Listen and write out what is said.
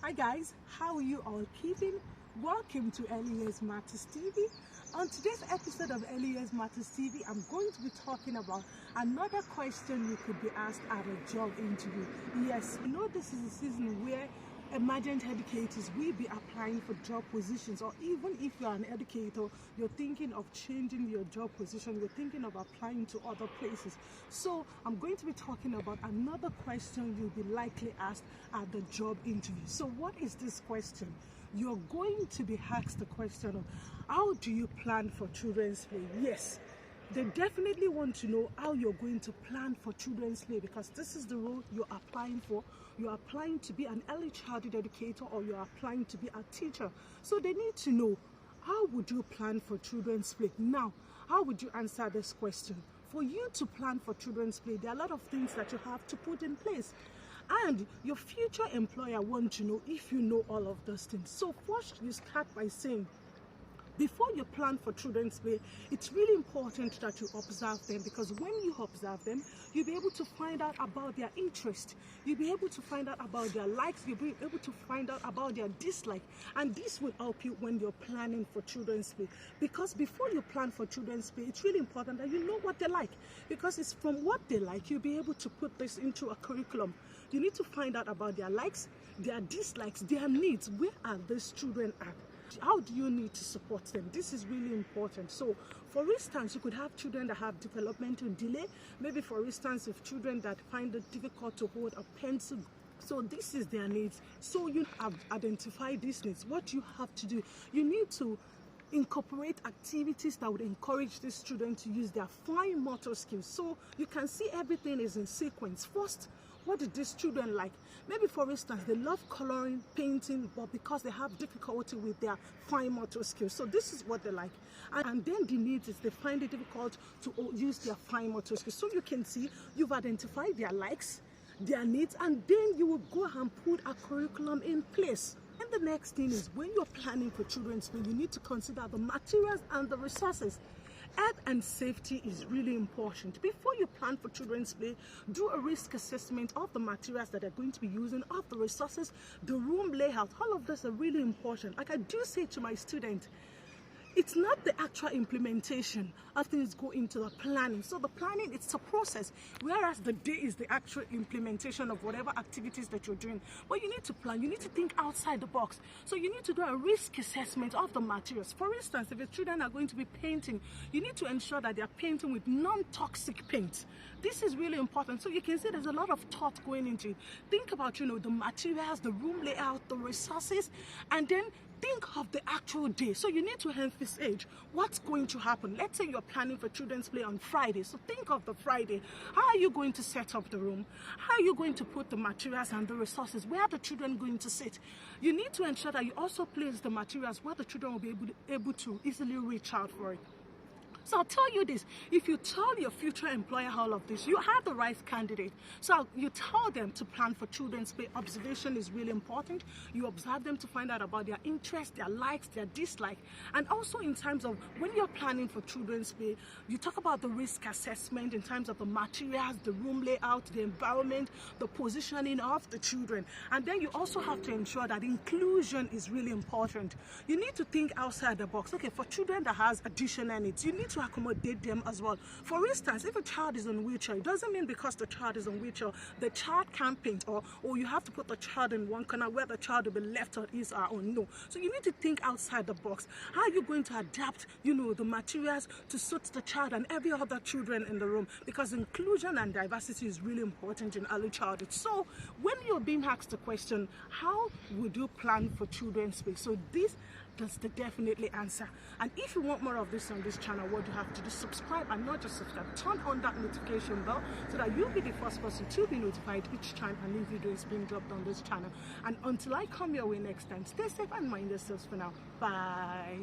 Hi guys, how are you all keeping? Welcome to Early Years Matters TV. On today's episode of Early Years Matters TV, I'm going to be talking about another question you could be asked at a job interview. Yes, you know this is a season where emergent educators will be applying for job positions, or even if you're an educator, you're thinking of changing your job position, you're thinking of applying to other places. So I'm going to be talking about another question you'll be likely asked at the job interview. So what is this question? You're going to be asked the question of, how do you plan for children's play? Yes, they definitely want to know how you're going to plan for children's play, because this is the role you're applying for. You're applying to be an early childhood educator, or you're applying to be a teacher. So they need to know, how would you plan for children's play? Now, how would you answer this question? For you to plan for children's play, there are a lot of things that you have to put in place. And your future employer wants to know if you know all of those things. So first, you start by saying, before you plan for children's play, it's really important that you observe them, because when you observe them, you'll be able to find out about their interest. You'll be able to find out about their likes. You'll be able to find out about their dislike. And this will help you when you're planning for children's play. Because before you plan for children's play, it's really important that you know what they like. Because it's from what they like, you'll be able to put this into a curriculum. You need to find out about their likes, their dislikes, their needs. Where are these children at? How do you need to support them? This is really important. So, for instance, you could have children that have developmental delay. Maybe, for instance, if children that find it difficult to hold a pencil. So this is their needs. So you have identified these needs. What you have to do, you need to incorporate activities that would encourage these children to use their fine motor skills. So you can see everything is in sequence. First, what do these children like? Maybe, for instance, they love coloring, painting, but because they have difficulty with their fine motor skills. So this is what they like. And then the needs is they find it difficult to use their fine motor skills. So you can see you've identified their likes, their needs, and then you will go and put a curriculum in place. And the next thing is, when you're planning for children's play, you need to consider the materials and the resources. Health and safety is really important. Before you plan for children's play, do a risk assessment of the materials that they're going to be using, of the resources, the room layout. All of this are really important. Like I do say to my students, it's not the actual implementation of things go into the planning. So the planning, it's a process, whereas the day is the actual implementation of whatever activities that you're doing. But you need to plan, you need to think outside the box. So you need to do a risk assessment of the materials. For instance, if your children are going to be painting, you need to ensure that they're painting with non-toxic paint. This is really important. So you can see there's a lot of thought going into it. Think about, the materials, the room layout, the resources, and then think of the actual day. So you need to emphasize what's going to happen. Let's say you're planning for children's play on Friday. So think of the Friday. How are you going to set up the room? How are you going to put the materials and the resources? Where are the children going to sit? You need to ensure that you also place the materials where the children will be able to easily reach out for it. So I'll tell you this, if you tell your future employer all of this, you have the right candidate. So you tell them to plan for children's play. Observation is really important. You observe them to find out about their interests, their likes, their dislikes. And also in terms of when you're planning for children's play, you talk about the risk assessment in terms of the materials, the room layout, the environment, the positioning of the children. And then you also have to ensure that inclusion is really important. You need to think outside the box. Okay, for children that has additional needs, you need to accommodate them as well. For instance, if a child is on wheelchair, it doesn't mean because the child is on wheelchair, the child can't paint, or you have to put the child in one corner where the child will be left on his or her own. No. So you need to think outside the box. How are you going to adapt, the materials to suit the child and every other children in the room? Because inclusion and diversity is really important in early childhood. So when you're being asked the question, how would you plan for children's play? So that's the definitely answer. And if you want more of this on this channel, what you have to do, subscribe, and not just subscribe, turn on that notification bell so that you'll be the first person to be notified each time a new video is being dropped on this channel. And until I come your way next time, stay safe and mind yourselves for now. Bye.